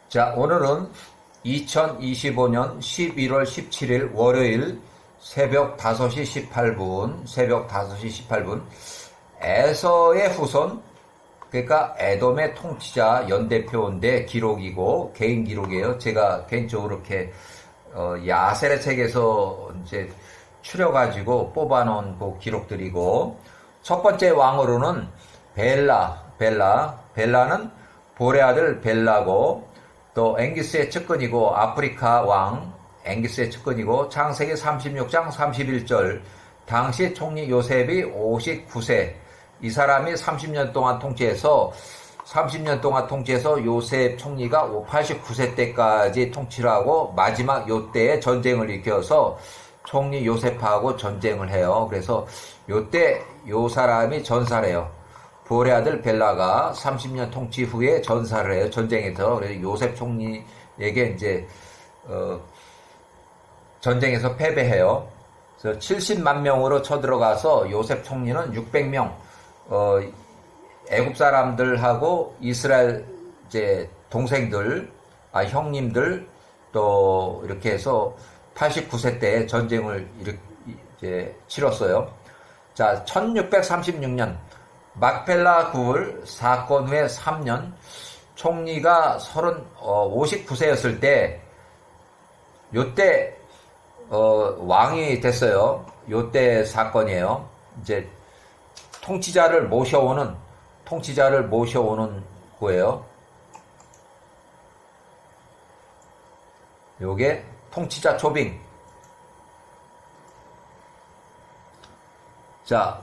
자, 오늘은 2025년 11월 17일 월요일 새벽 5시 18분, 에서의 후손, 그러니까 에돔의 통치자 연대표인데 기록이고 개인 기록이에요. 제가 개인적으로 이렇게 야셀의 책에서 이제 추려가지고 뽑아놓은 그 기록들이고, 첫 번째 왕으로는 벨라는 볼의 아들 벨라고, 또 앵기스의 측근이고 아프리카 왕 앵기스의 측근이고, 창세기 36장 31절, 당시 총리 요셉이 59세, 이 사람이 30년 동안 통치해서 요셉 총리가 89세 때까지 통치를 하고 마지막 요때에 전쟁을 일으켜서 총리 요셉하고 전쟁을 해요. 그래서 요때 요 사람이 전사를 해요. 볼의 아들 벨라가 30년 통치 후에 전사를 해요. 전쟁에서. 그래서 요셉 총리에게 이제 전쟁에서 패배해요. 그래서 70만 명으로 쳐들어가서 요셉 총리는 600명 애굽 사람들하고 이스라엘 이제 동생들, 형님들 또 이렇게 해서 89세 때 전쟁을 이제 치렀어요. 자, 1636년 막펠라 굴 사건 후에 3년, 총리가 59세였을 때 요때 왕이 됐어요. 요때 사건이에요. 이제 통치자를 모셔오는 거예요. 요게 통치자 초빙. 자,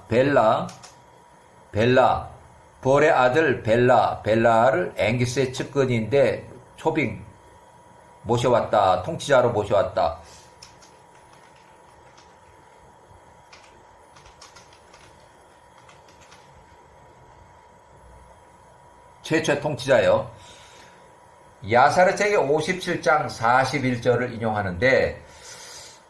볼의 아들 벨라를 앵기스의 측근인데 초빙 모셔왔다. 통치자로 모셔왔다. 최초의 통치자예요. 야사르 책의 57장 41절을 인용하는데,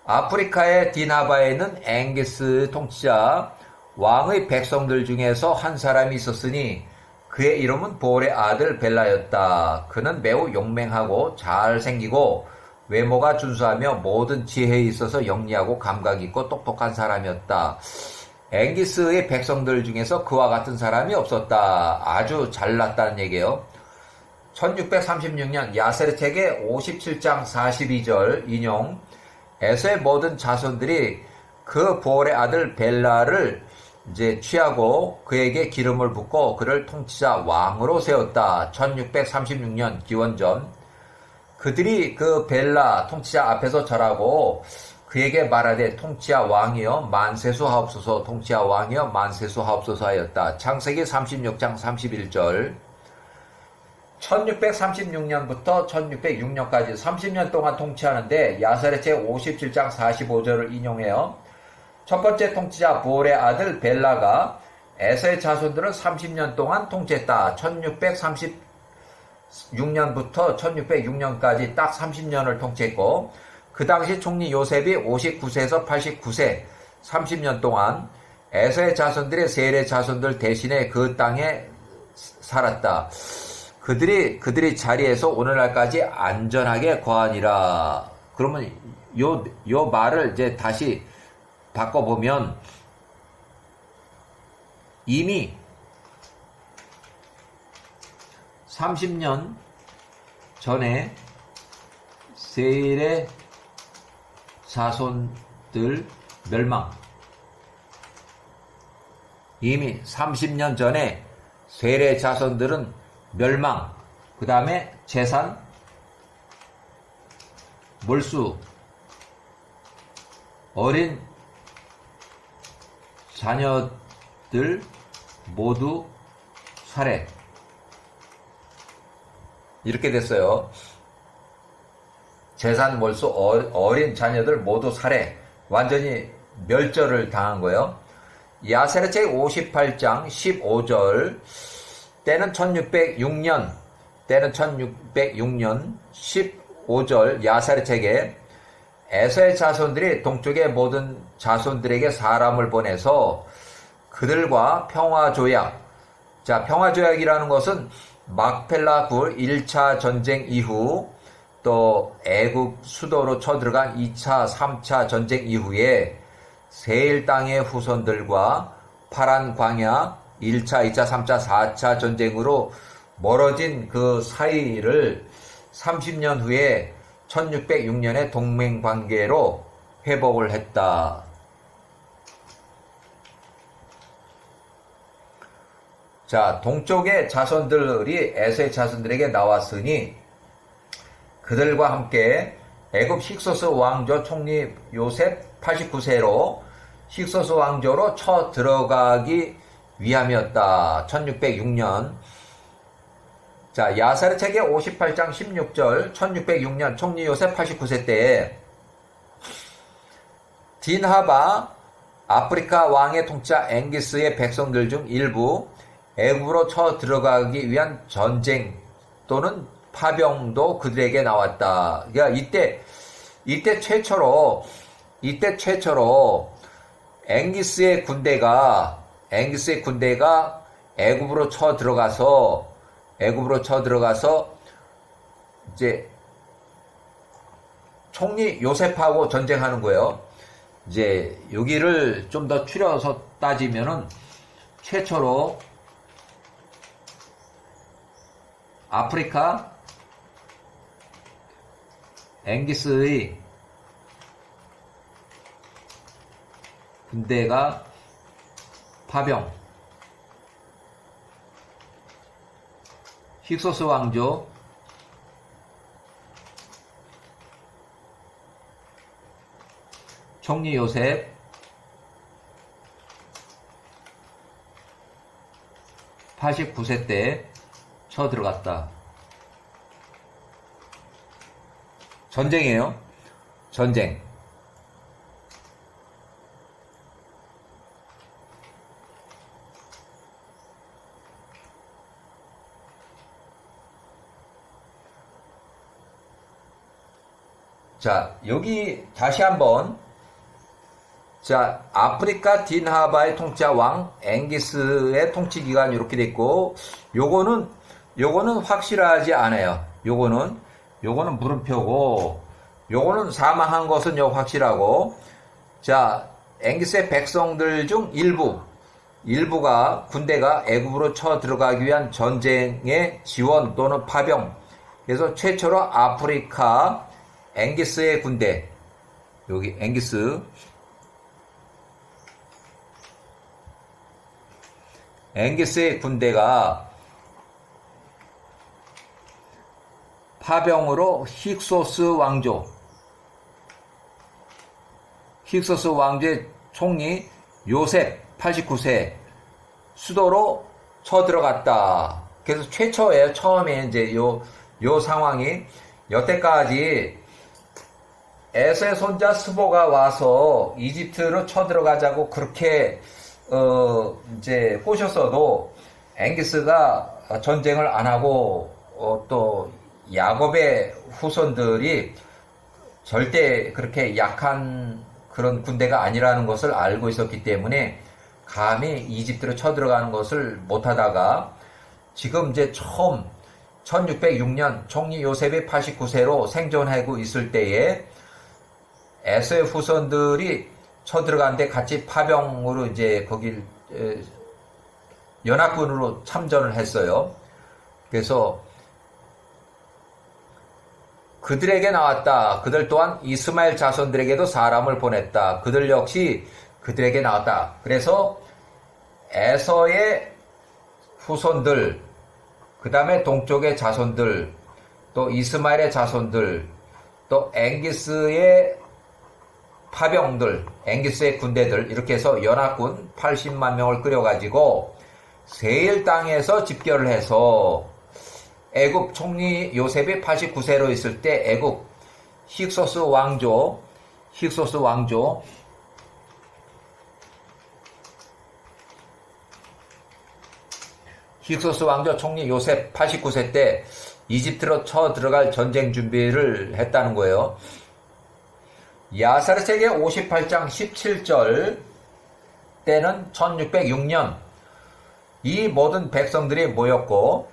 아프리카의 디나바에 있는 앵기스 통치자 왕의 백성들 중에서 한 사람이 있었으니 그의 이름은 볼의 아들 벨라였다. 그는 매우 용맹하고 잘생기고 외모가 준수하며 모든 지혜에 있어서 영리하고 감각이 있고 똑똑한 사람이었다. 앵기스의 백성들 중에서 그와 같은 사람이 없었다. 아주 잘났다는 얘기예요. 1636년 야세르 책의 57장 42절 인용, 에서의 모든 자손들이 그 볼의 아들 벨라를 이제 취하고 그에게 기름을 붓고 그를 통치자 왕으로 세웠다. 1636년 기원전. 그들이 그 벨라 통치자 앞에서 절하고 그에게 말하되 통치하 왕이여 만세수 하옵소서, 통치하 왕이여 만세수 하옵소서 하였다. 창세기 36장 31절. 1636년부터 1606년까지 30년 동안 통치하는데 야사르 책 57장 45절을 인용해요. 첫 번째 통치자 볼의 아들 벨라가 에서의 자손들은 30년 동안 통치했다. 1636년부터 1606년까지 딱 30년을 통치했고, 그 당시 총리 요셉이 59세에서 89세 30년 동안 에서의 자손들의 세례 자손들 대신에 그 땅에 살았다. 그들이 자리에서 오늘날까지 안전하게 거하니라. 그러면 요 말을 이제 다시 바꿔보면, 이미 30년 전에 세례 자손들 멸망, 이미 30년 전에 세례 자손들은 멸망, 그 다음에 재산, 몰수, 어린 자녀들 모두 살해, 이렇게 됐어요. 재산 몰수, 어린 자녀들 모두 살해, 완전히 멸절을 당한 거예요. 야세르 책 58장 15절, 때는 1606년 15절 야사르 책에 에서의 자손들이 동쪽의 모든 자손들에게 사람을 보내서 그들과 평화조약, 자, 평화조약이라는 것은 막펠라 굴 1차 전쟁 이후 또 애국 수도로 쳐들어간 2차, 3차 전쟁 이후에 세일 땅의 후손들과 파란 광야 1차, 2차, 3차, 4차 전쟁으로 멀어진 그 사이를 30년 후에 1606년에 동맹 관계로 회복을 했다. 자, 동쪽의 자손들이 에서의 자손들에게 나왔으니 그들과 함께 애굽 힉소스 왕조 총리 요셉 89세로 힉소스 왕조로 쳐 들어가기 위함이었다. 1606년. 자, 야사르 책의 58장 16절 1606년 총리 요셉 89세 때에 딘하바 아프리카 왕의 통치자 앵기스의 백성들 중 일부 애굽으로 쳐 들어가기 위한 전쟁 또는 파병도 그들에게 나왔다. 그러니까 이때 최초로 앵기스의 군대가 애굽으로 쳐 들어가서 이제 총리 요셉하고 전쟁하는 거예요. 이제 여기를 좀 더 추려서 따지면은 최초로 아프리카 앵기스의 군대가 파병 힉소스 왕조 총리 요셉 89세 때 쳐 들어갔다. 전쟁이에요. 전쟁. 자, 여기 다시 한번 자, 아프리카 딘하바의 통치자 왕 앵기스의 통치 기간이 이렇게 됐고 요거는 확실하지 않아요. 요거는 물음표고 요거는 사망한 것은 확실하고 자, 앵기스의 백성들 중 일부가 군대가 애굽으로 쳐 들어가기 위한 전쟁의 지원 또는 파병. 그래서 최초로 아프리카 앵기스의 군대 여기 앵기스의 군대가 파병으로 힉소스 왕조의 총리 요셉 89세 수도로 쳐 들어갔다. 그래서 최초예요. 처음에 이제 요 상황이 여태까지 에서의 손자 스보가 와서 이집트로 쳐 들어가자고 그렇게 이제 꼬셨어도 앵기스가 전쟁을 안 하고 또 야곱의 후손들이 절대 그렇게 약한 그런 군대가 아니라는 것을 알고 있었기 때문에 감히 이집트로 쳐들어가는 것을 못하다가 지금 이제 처음 1606년 총리 요셉이 89세로 생존하고 있을 때에 에서의 후손들이 쳐들어가는데 같이 파병으로 이제 거길 연합군으로 참전을 했어요. 그래서 그들에게 나왔다. 그들 또한 이스마엘 자손들에게도 사람을 보냈다. 그들 역시 그들에게 나왔다. 그래서 에서의 후손들, 그 다음에 동쪽의 자손들, 또 이스마엘의 자손들, 또 앵기스의 파병들, 앵기스의 군대들 이렇게 해서 연합군 80만 명을 끌어가지고 세일 땅에서 집결을 해서 애굽 총리 요셉이 89세로 있을 때 애굽 힉소스 왕조 총리 요셉 89세 때 이집트로 쳐 들어갈 전쟁 준비를 했다는 거예요. 야사르 책의 58장 17절 때는 1606년 이 모든 백성들이 모였고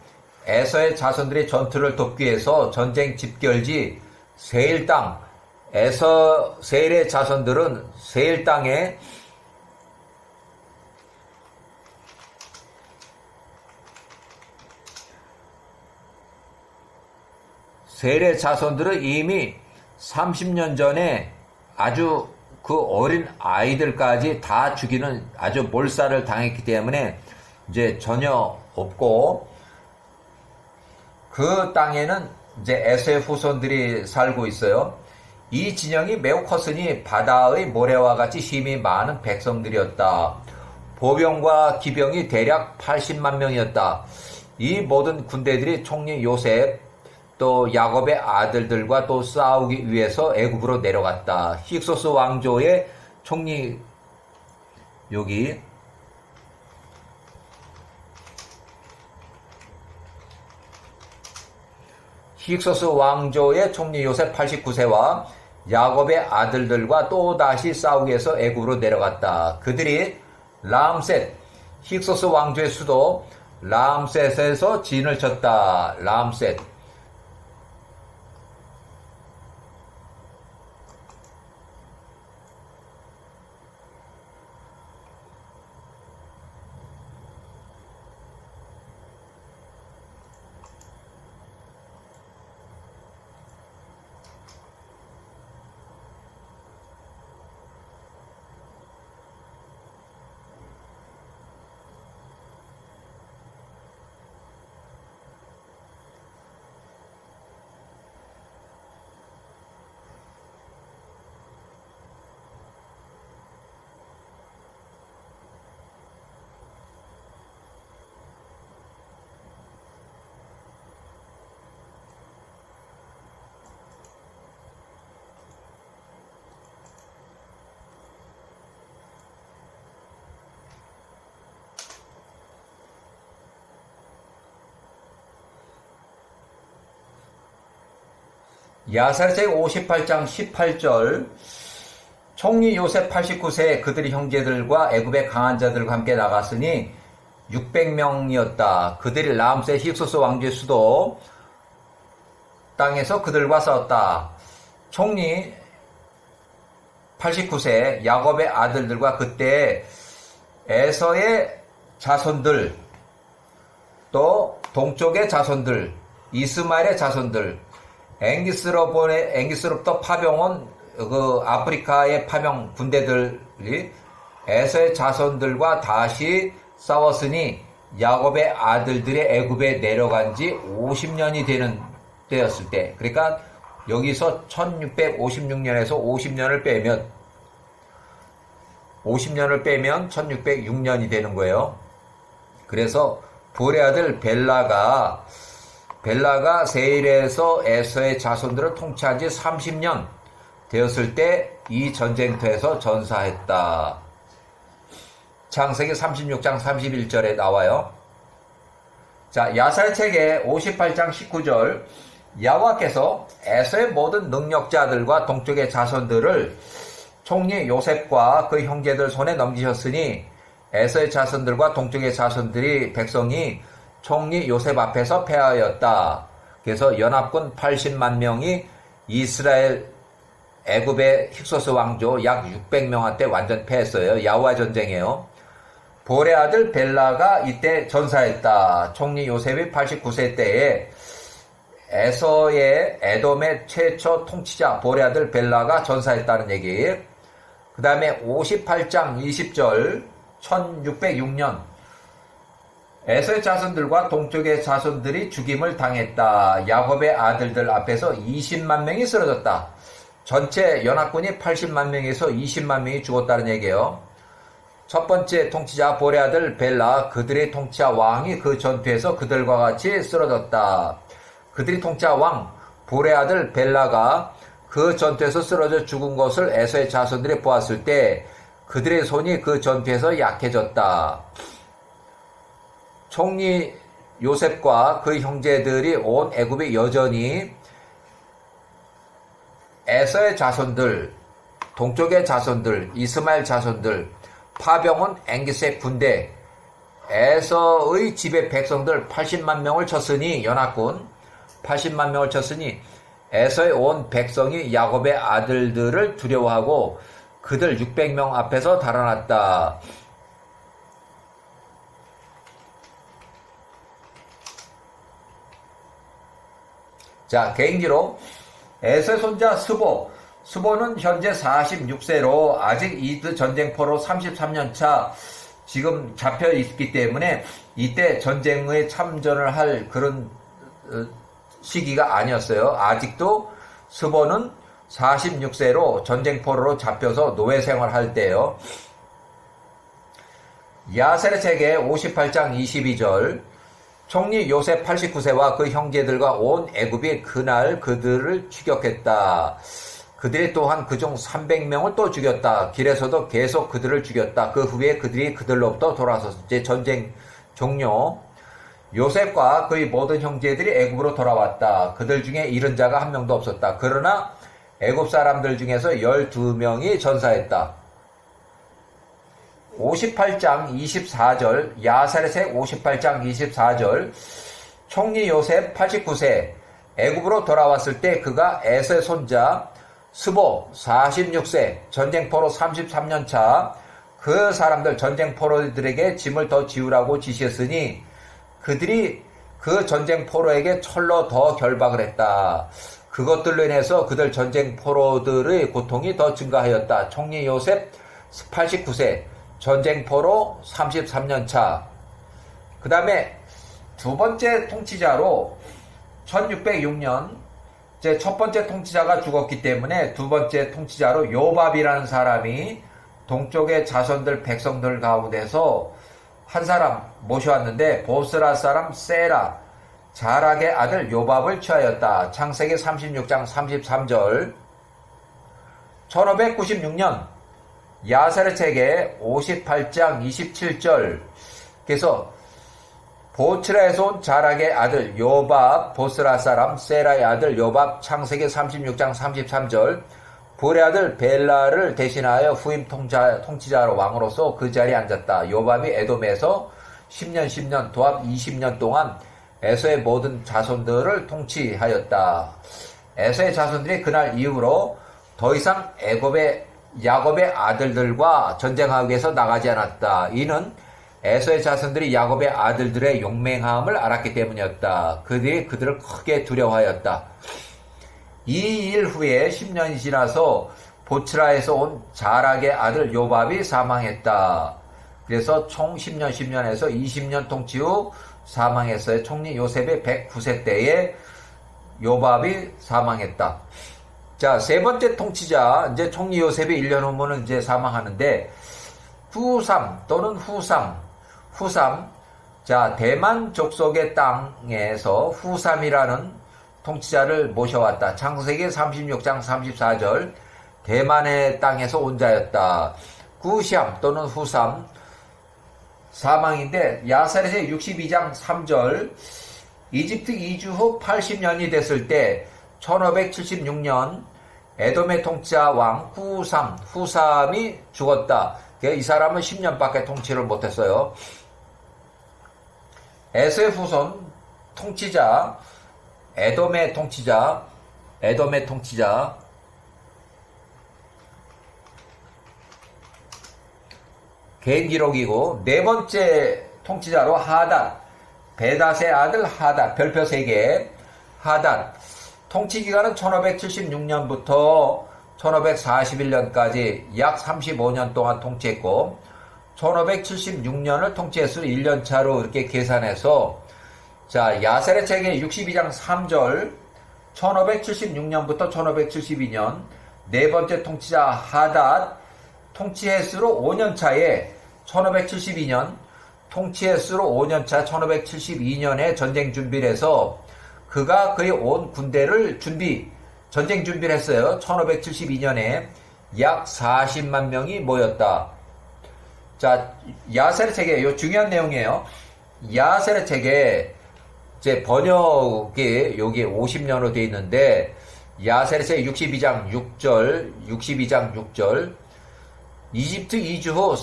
에서의 자손들이 전투를 돕기 위해서 전쟁 집결지 세일 땅, 세일의 자손들은 세일 땅에 세일의 자손들은 이미 30년 전에 아주 그 어린 아이들까지 다 죽이는 아주 몰살을 당했기 때문에 이제 전혀 없고, 그 땅에는 이제 에서의 후손들이 살고 있어요. 이 진영이 매우 컸으니 바다의 모래와 같이 힘이 많은 백성들이었다. 보병과 기병이 대략 80만 명이었다. 이 모든 군대들이 총리 요셉 또 야곱의 아들들과 또 싸우기 위해서 애굽으로 내려갔다. 힉소스 왕조의 총리, 여기 힉소스 왕조의 총리 요셉 89세와 야곱의 아들들과 또다시 싸우기 위해서 애굽으로 내려갔다. 그들이 람셋, 힉소스 왕조의 수도 람셋에서 진을 쳤다. 람셋. 야사르책 58장 18절, 총리 요셉 89세에 그들의 형제들과 애굽의 강한 자들과 함께 나갔으니 600명이었다. 그들이 람셋 힉소스 왕조의 수도 땅에서 그들과 싸웠다. 총리 89세 야곱의 아들들과 그때 에서의 자손들, 또 동쪽의 자손들, 이스마엘의 자손들, 앵기스로부터 파병온 그 아프리카의 파병 군대들이 에서의 자손들과 다시 싸웠으니 야곱의 아들들의 애굽에 내려간 지 50년이 되는 때였을 때, 그러니까 여기서 1656년에서 50년을 빼면 1606년이 되는 거예요. 그래서 볼의 아들 벨라가 세일에서 에서의 자손들을 통치한 지 30년 되었을 때 이 전쟁터에서 전사했다. 창세기 36장 31절에 나와요. 자, 야살책의 58장 19절, 여호와께서 에서의 모든 능력자들과 동쪽의 자손들을 총리 요셉과 그 형제들 손에 넘기셨으니 에서의 자손들과 동쪽의 자손들이 백성이 총리 요셉 앞에서 패하였다. 그래서 연합군 80만 명이 이스라엘 애굽의 힉소스 왕조 약 600명한테 완전 패했어요. 야후와 전쟁이에요. 볼의 아들 벨라가 이때 전사했다. 총리 요셉이 89세 때에 에돔의 최초 통치자 볼의 아들 벨라가 전사했다는 얘기. 그 다음에 58장 20절, 1606년 에서의 자손들과 동쪽의 자손들이 죽임을 당했다. 야곱의 아들들 앞에서 20만 명이 쓰러졌다. 전체 연합군이 80만 명에서 20만 명이 죽었다는 얘기예요. 첫 번째 통치자 볼의 아들 벨라, 그들의 통치자 왕이 그 전투에서 그들과 같이 쓰러졌다. 그들이 통치자 왕 볼의 아들 벨라가 그 전투에서 쓰러져 죽은 것을 에서의 자손들이 보았을 때 그들의 손이 그 전투에서 약해졌다. 총리 요셉과 그 형제들이 온 애굽에 여전히 에서의 자손들, 동쪽의 자손들, 이스마엘 자손들, 파병은 앵기스의 군대, 에서의 집의 백성들 80만 명을 쳤으니 연합군 80만 명을 쳤으니 에서의 온 백성이 야곱의 아들들을 두려워하고 그들 600명 앞에서 달아났다. 자, 개인기록 에서의 손자 스보는 현재 46세로 아직 이드 전쟁포로 33년차 지금 잡혀 있기 때문에 이때 전쟁에 참전을 할 그런 시기가 아니었어요. 아직도 스보는 46세로 전쟁포로로 잡혀서 노예 생활할 때요. 야셀의 책의 58장 22절 총리 요셉 89세와 그 형제들과 온 애굽이 그날 그들을 추격했다. 그들이 또한 그중 300명을 또 죽였다. 길에서도 계속 그들을 죽였다. 그 후에 그들이 그들로부터 돌아서서 이제 전쟁 종료. 요셉과 그의 모든 형제들이 애굽으로 돌아왔다. 그들 중에 잃은 자가 한 명도 없었다. 그러나 애굽 사람들 중에서 12명이 전사했다. 58장 24절 야살의 책 58장 24절 총리 요셉 89세 애굽으로 돌아왔을 때 그가 에서의 손자 스보 46세 전쟁포로 33년차 그 사람들 전쟁포로들에게 짐을 더 지우라고 지시했으니 그들이 그 전쟁포로에게 철로 더 결박을 했다. 그것들로 인해서 그들 전쟁포로들의 고통이 더 증가하였다. 총리 요셉 89세 전쟁포로 33년차. 그 다음에 두 번째 통치자로 1606년 이제 첫 번째 통치자가 죽었기 때문에 두 번째 통치자로 요밥이라는 사람이 동쪽의 자손들 백성들 가운데서 한 사람 모셔왔는데 보스라 사람 세라 자락의 아들 요밥을 취하였다. 창세기 36장 33절 1596년 야살의 책의 58장 27절 그래서 보츠라에서 온 자락의 아들 요밥 보스라 사람 세라의 아들 요밥 창세기 36장 33절 볼의 아들 벨라를 대신하여 후임 통치자로 왕으로서 그 자리에 앉았다. 요밥이 에돔에서 10년 도합 20년 동안 에서의 모든 자손들을 통치하였다. 에서의 자손들이 그날 이후로 더 이상 야곱의 아들들과 전쟁하기 위해서 나가지 않았다. 이는 에서의 자손들이 야곱의 아들들의 용맹함을 알았기 때문이었다. 그들이 그들을 크게 두려워하였다. 이 일 후에 10년이 지나서 보츠라에서 온 자락의 아들 요밥이 사망했다. 그래서 총 10년에서 20년 통치 후 사망했어요. 총리 요셉의 109세 때에 요밥이 사망했다. 자, 세 번째 통치자, 이제 총리 요셉이 1년 후면은 이제 사망하는데, 후삼 또는 후삼. 자, 대만 족속의 땅에서 후삼이라는 통치자를 모셔왔다. 창세기 36장 34절, 대만의 땅에서 온 자였다. 구샴 또는 후삼, 사망인데, 야살의 62장 3절, 이집트 이주 후 80년이 됐을 때, 1576년, 에돔의 통치자 왕 후삼이 죽었다. 이 사람은 10년밖에 통치를 못했어요. 에서의 후손 통치자, 에돔의 통치자, 개인 기록이고, 네 번째 통치자로 하닷, 베닷의 아들 하닷, 별표 3개, 하닷, 통치 기간은 1576년부터 1541년까지 약 35년 동안 통치했고 1576년을 통치했으니 1년 차로 이렇게 계산해서 자, 야셀의 책의 62장 3절 1576년부터 1572년 네 번째 통치자 하닷 통치 횟수로 5년 차에 1572년 통치 횟수로 5년 차 1572년에 전쟁 준비를 해서 그가 그의 온 군대를 전쟁 준비를 했어요. 1572년에 약 40만 명이 모였다. 자, 야셀의 책에, 요 중요한 내용이에요. 야셀의 책에, 제 번역이 여기 50년으로 되어 있는데, 야셀의 책 62장 6절, 이집트 이주 후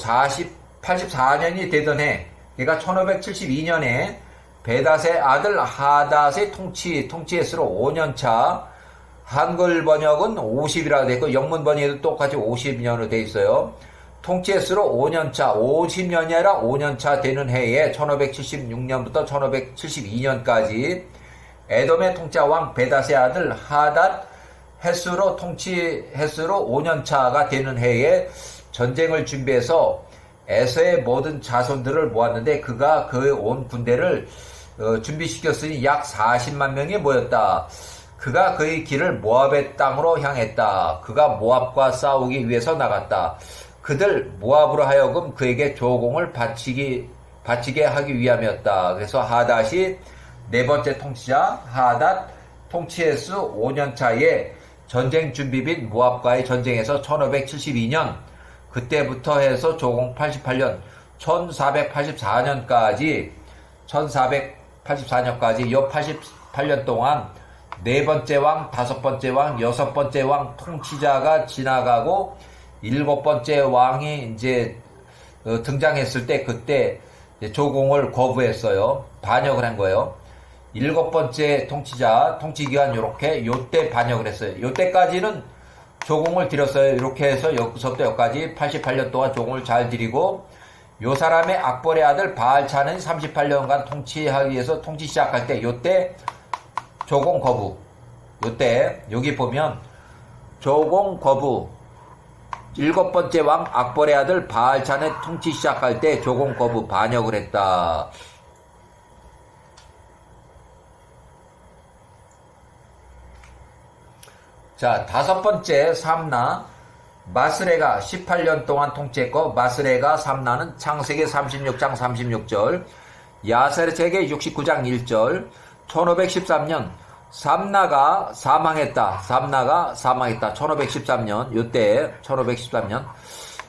84년이 되던 해, 그러니까 1572년에 베닷의 아들 하닷의 통치했으로 5년차, 한글 번역은 50이라고 되어 있고 영문 번역에도 똑같이 50년으로 되어 있어요. 통치했으로 5년차, 50년이 아니라 5년차 되는 해에 1576년부터 1572년까지 에돔의 통치자 왕 베닷의 아들 하닷 햇수로 통치했으로 5년차가 되는 해에 전쟁을 준비해서 에서의 모든 자손들을 모았는데 그가 그 온 군대를 준비시켰으니 약 40만 명이 모였다. 그가 그의 길을 모압의 땅으로 향했다. 그가 모압과 싸우기 위해서 나갔다. 그들 모압으로 하여금 그에게 조공을 바치게 하기 위함이었다. 그래서 하닷이 네 번째 통치자 하닷 통치해수 5년차에 전쟁 준비 및 모압과의 전쟁에서 1572년 그때부터 해서 조공 88년 1484년까지 요 88년 동안 네 번째 왕, 다섯 번째 왕, 여섯 번째 왕 통치자가 지나가고 일곱 번째 왕이 이제 등장했을 때 그때 조공을 거부했어요. 반역을 한 거예요. 일곱 번째 통치자 통치기간 요때 반역을 했어요. 요때까지는 조공을 드렸어요. 이렇게 해서 여기서부터 여기까지 88년 동안 조공을 잘 드리고 요 사람의 악볼의 아들 바알차는 38년간 통치하기 위해서 통치 시작할 때 요때 조공 거부. 요때 여기 보면 조공 거부. 일곱 번째 왕 악볼의 아들 바알차는 통치 시작할 때 조공 거부 반역을 했다. 자, 다섯 번째 삼나 마스레가 18년 동안 통치했고 마스레가 삼나는 창세기 36장 36절 야세르책의 69장 1절 1513년 삼나가 사망했다. 1513년 요때 1513년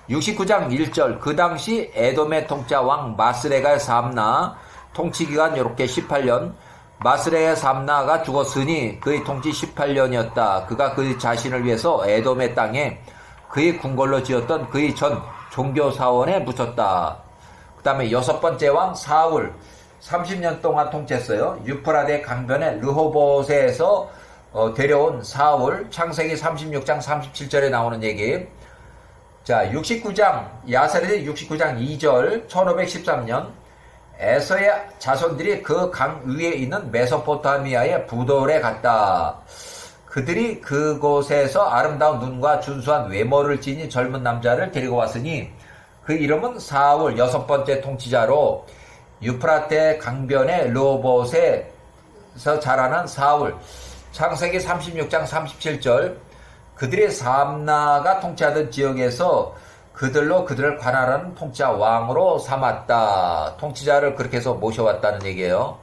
69장 1절 그 당시 에돔의 통치자 왕 마스레가 삼나 통치기간 요렇게 18년 마스레의 삼나가 죽었으니 그의 통치 18년이었다. 그가 그의 자신을 위해서 에돔의 땅에 그의 궁궐로 지었던 그의 전 종교사원에 묻혔다. 그 다음에 여섯 번째 왕 사울 30년 동안 통치했어요. 유프라데 강변의 르호보세에서 데려온 사울 창세기 36장 37절에 나오는 얘기. 자, 69장 야사리의 69장 2절 1513년 에서의 자손들이 그 강 위에 있는 메소포타미아의 부돌에 갔다. 그들이 그곳에서 아름다운 눈과 준수한 외모를 지닌 젊은 남자를 데리고 왔으니 그 이름은 사울 여섯 번째 통치자로 유프라테 강변의 르호봇에서 자라난 사울 창세기 36장 37절 그들이 삼나가 통치하던 지역에서 그들로 그들을 관할하는 통치자 왕으로 삼았다. 통치자를 그렇게 해서 모셔왔다는 얘기예요.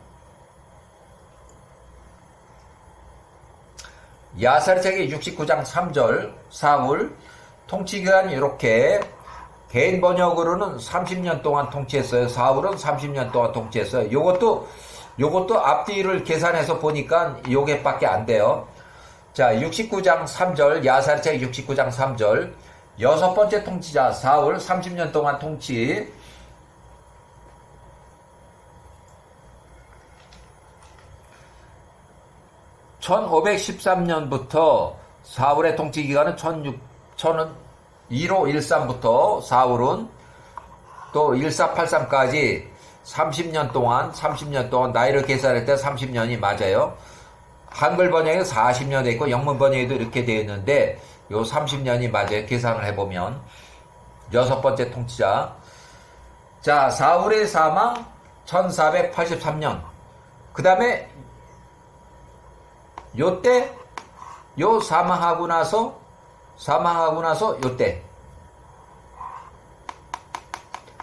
야사르책의 69장 3절 사울 통치기간이 이렇게 개인 번역으로는 30년 동안 통치했어요. 사울은 30년 동안 통치했어요. 요것도 앞뒤를 계산해서 보니까 요게밖에 안 돼요. 자, 69장 3절 야사르책 69장 3절 여섯 번째 통치자 사울 30년 동안 통치. (1513년부터) 사울의 통치 기간은 1513부터 사울은 또 1483까지 30년 동안 나이를 계산할 때 30년이 맞아요. 한글 번역에 40년 돼 있고 영문 번역에도 이렇게 되어 있는데 요 30년이 맞아요. 계산을 해보면 여섯 번째 통치자. 자, 사울의 사망 1483년. 그 다음에 요때 요 사망하고 나서 요때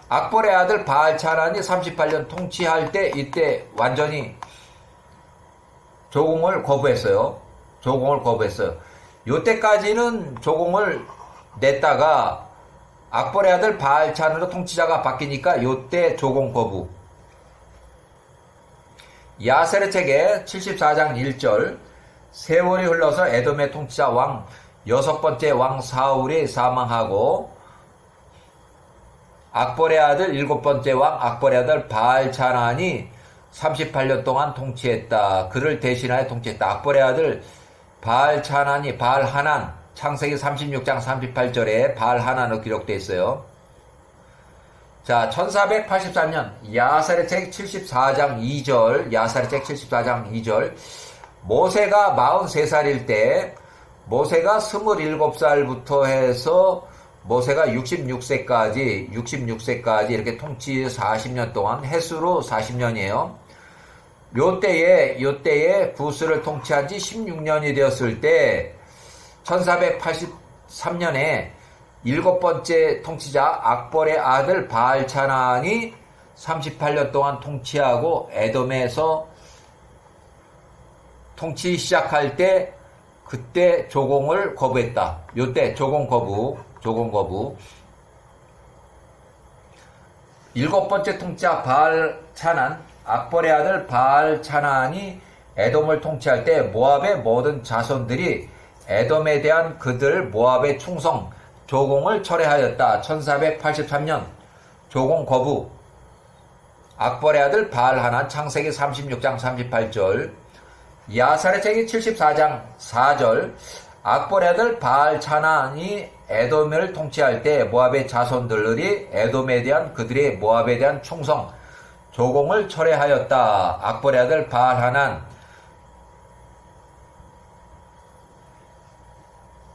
악볼의 아들 바알차란이 38년 통치할 때 이때 완전히 조공을 거부했어요. 요때까지는 조공을 냈다가 악볼의 아들 바알찬으로 통치자가 바뀌니까 요때 조공 거부. 야세르책의 74장 1절 세월이 흘러서 에돔의 통치자 왕 여섯 번째 왕 사울이 사망하고 악볼의 아들 일곱 번째 왕 악볼의 아들 바알차난이 38년 동안 통치했다. 그를 대신하여 통치했다. 악볼의 아들 바알차난이 바알하난 창세기 36장 38절에 바알하난으로 기록되어 있어요. 자, 1483년 야살의 책 74장 2절, 야살의 책 74장 2절. 모세가 43살일 때, 모세가 27살부터 해서 모세가 66세까지 이렇게 통치 40년 동안, 햇수로 40년이에요. 요때에 구스를 통치한 지 16년이 되었을 때, 1483년에 일곱 번째 통치자 악볼의 아들 바알차난이 38년 동안 통치하고 에돔에서 통치 시작할 때 그때 조공을 거부했다. 요때 조공 거부. 일곱 번째 통치자 바알차난, 악볼의 아들 바알차난이 에돔을 통치할 때 모압의 모든 자손들이 에돔에 대한 그들 모압의 충성, 조공을 철회하였다. 1483년 조공 거부. 악볼의 아들 바알하난 창세기 36장 38절. 야살의 책이 74장 4절. 악볼의 아들 바알차난이 에돔을 통치할 때 모압의 자손들이 에돔에 대한 그들의 모압에 대한 충성, 조공을 철회하였다. 악볼의 아들 바알하난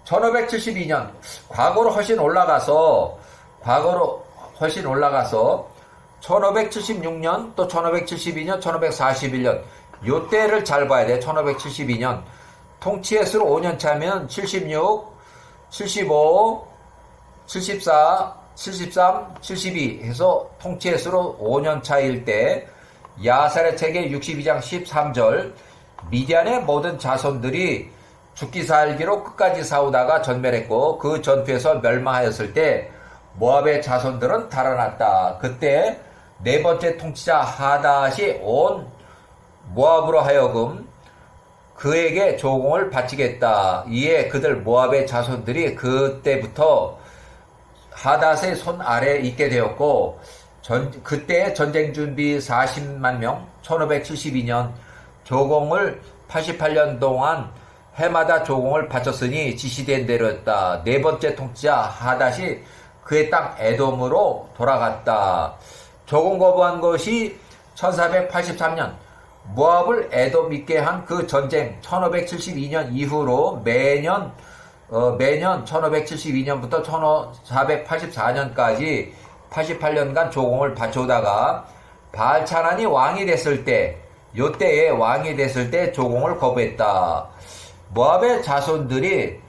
1572년 과거로 훨씬 올라가서 1576년 또 1572년 1541년 요때를 잘 봐야 돼. 1572년 통치 횟수로 5년 차면 76, 75, 74, 73, 72 해서 통치 횟수로 5년 차일 때 야살의 책의 62장 13절 미디안의 모든 자손들이 죽기 살기로 끝까지 싸우다가 전멸했고 그 전투에서 멸망하였을 때 모압의 자손들은 달아났다. 그때 네 번째 통치자 하닷이 온 모압으로 하여금 그에게 조공을 바치겠다. 이에 그들 모압의 자손들이 그때부터 하닷의 손 아래에 있게 되었고 그때 전쟁 준비 40만 명 1572년 조공을 88년 동안 해마다 조공을 바쳤으니 지시된 대로였다. 네 번째 통치자 하닷이 그의 땅 에돔으로 돌아갔다. 조공 거부한 것이 1483년 모압을 에돔 있게 한 그 전쟁 1572년 이후로 매년 1572년부터 1484년까지 88년간 조공을 바쳐오다가 바알차난이 왕이 됐을 때 요때에 왕이 됐을 때 조공을 거부했다. 모압의 자손들이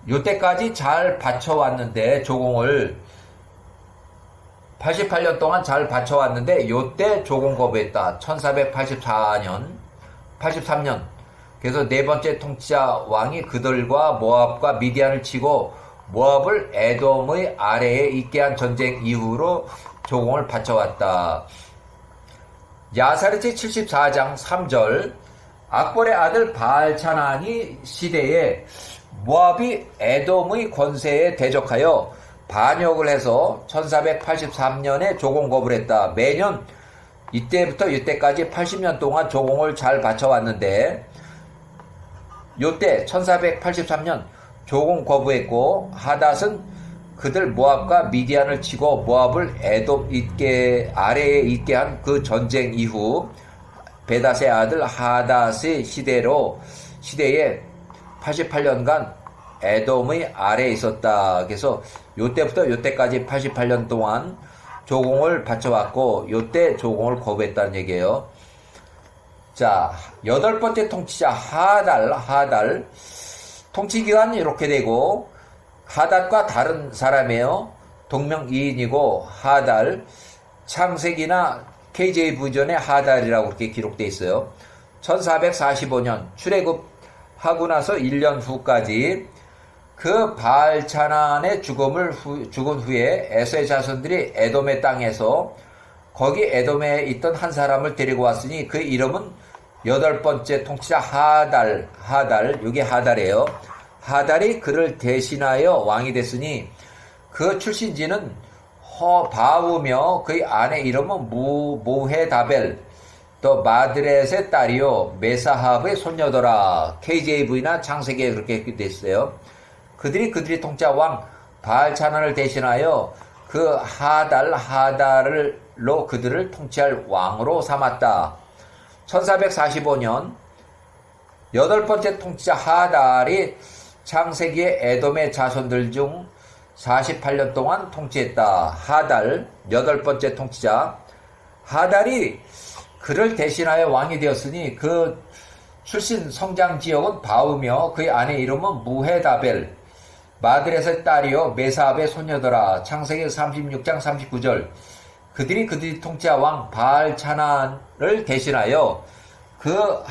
요때까지 잘 바쳐왔는데 조공을 88년 동안 잘 바쳐왔는데 요때 조공 거부했다. 1484년 83년 그래서 네 번째 통치자 왕이 그들과 모압과 미디안을 치고 모압을 에돔의 아래에 있게 한 전쟁 이후로 조공을 바쳐왔다. 야살의 책 74장 3절 악볼의 아들 바알차난이 시대에 모압이 에돔의 권세에 대적하여 반역을 해서 1483년에 조공 거부를 했다. 매년 이때부터 이때까지 80년 동안 조공을 잘 바쳐왔는데 요때 1483년 조공 거부했고 하닷은 그들 모압과 미디안을 치고 모압을 에돔 아래에 있게 한 그 전쟁 이후 베닷의 아들 하닷의 시대에 88년간 에돔의 아래에 있었다. 그래서 요때부터 요때까지 88년 동안 조공을 바쳐왔고 요때 조공을 거부했다는 얘기예요. 자, 여덟 번째 통치자 하달 통치기간이 이렇게 되고 하닷과 다른 사람이에요. 동명이인이고 하달 창세기나 KJ 버전에 하달이라고 그렇게 기록되어 있어요. 1445년 출애굽하고 나서 1년 후까지 그 바알차난의 죽은 후에 에서의 자손들이 에돔의 땅에서 거기 에돔에 있던 한 사람을 데리고 왔으니 그 이름은 여덟 번째 통치자 하달 이게 하달이에요. 하달이 그를 대신하여 왕이 됐으니 그 출신지는 바우며 그의 아내 이름은 모헤다벨 또 마드렛의 딸이요 메사합의 손녀더라. KJV나 창세기에 그렇게 됐어요. 그들이 통치한 왕 바알차난을 대신하여 그 하달로 그들을 통치할 왕으로 삼았다. 1445년 여덟 번째 통치자 하달이 창세기의 에돔의 자손들 중 48년 동안 통치했다. 하달 여덟 번째 통치자 하달이 그를 대신하여 왕이 되었으니 그 출신 성장 지역은 바우며 그의 아내 이름은 무헤다벨 마드렛의 딸이요 메사압의 손녀더라. 창세기 36장 39절 그들이 통치한 왕 바알차난을 대신하여 그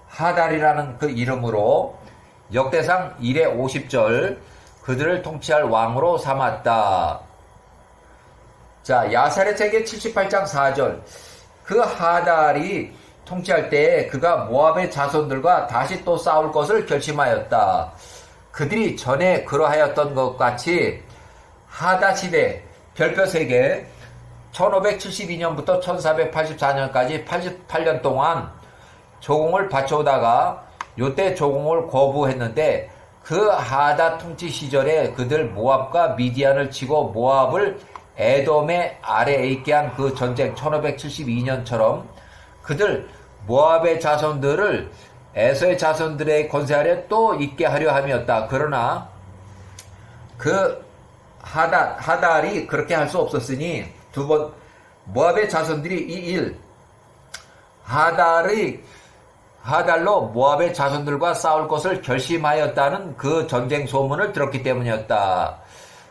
하달이라는 그 이름으로 역대상 1의 50절 그들을 통치할 왕으로 삼았다. 자, 야사렛에게 78장 4절 그 하달이 통치할 때에 그가 모압의 자손들과 다시 또 싸울 것을 결심하였다. 그들이 전에 그러하였던 것 같이 하닷시대 별표 3개 1572년부터 1484년까지 88년 동안 조공을 바쳐오다가 요때 조공을 거부했는데 그 하닷 통치 시절에 그들 모압과 미디안을 치고 모압을 에돔의 아래에 있게 한 그 전쟁 1572년처럼 그들 모압의 자손들을 에서의 자손들의 권세 아래 또 있게 하려 함이었다. 그러나 그 하달이 그렇게 할 수 없었으니 두 번 모압의 자손들이 이 일 하달로 모압의 자손들과 싸울 것을 결심하였다는 그 전쟁 소문을 들었기 때문이었다.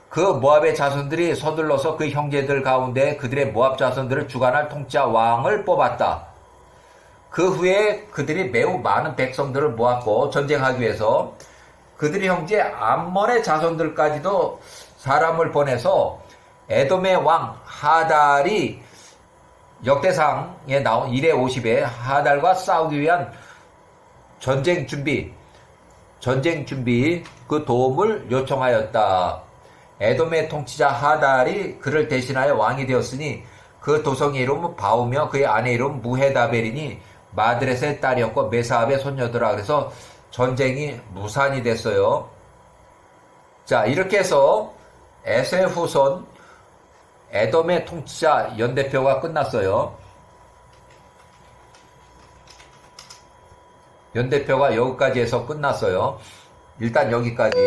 그 모압의 자손들이 서둘러서 그 형제들 가운데 그들의 모압 자손들을 주관할 통치자 왕을 뽑았다. 그 후에 그들이 매우 많은 백성들을 모았고 전쟁하기 위해서 그들의 형제 암몬의 자손들까지도 사람을 보내서 에돔의 왕 하달이 역대상에 나온 1의 50에 하달과 싸우기 위한 전쟁 준비 그 도움을 요청하였다. 에돔의 통치자 하달이 그를 대신하여 왕이 되었으니 그 도성의 이름은 바우며 그의 아내 이름은 무헤다벨이니 마드렛의 딸이었고 메사압의 손녀더라. 그래서 전쟁이 무산이 됐어요. 자, 이렇게 해서 에서의 후손 에돔의 통치자 연대표가 끝났어요. 연대표가 여기까지 해서 끝났어요. 일단 여기까지.